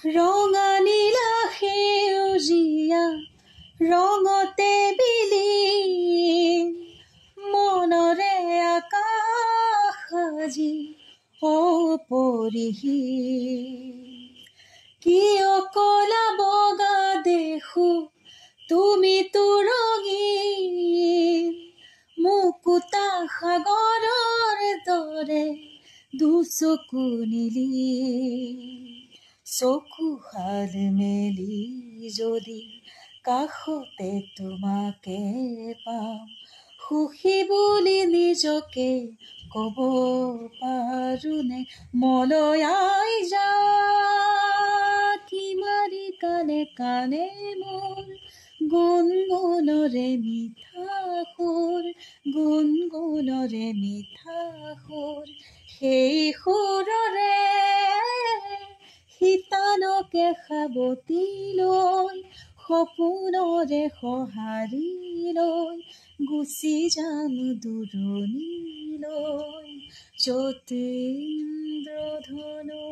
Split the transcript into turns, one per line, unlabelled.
ৰঙা নীলা সেউজীয়া ৰঙতে বিলীন মনৰে আকাশ আজি অপৰিহীন কিয় কলা বগা দেখো তুমি তো ৰঙীন মুকুতা সাগৰৰ দৰে দুচকু নীলি চকুহাল মেলি যদি কাষতে তোমাকে পাম সুখী বুলি নিজকে কব পাৰোনে মলয়াই যা কি মাৰি কানে কানে মোৰ গুণগুণৰে মিঠা সুৰ গুণগুণৰে মিঠা সুৰ সেই সুৰৰে শিতানকে সাৱটি লৈ সপোনৰে সঁহাৰি লৈ গুচি যাম দূৰণিলৈ যত ইন্দ্ৰধনু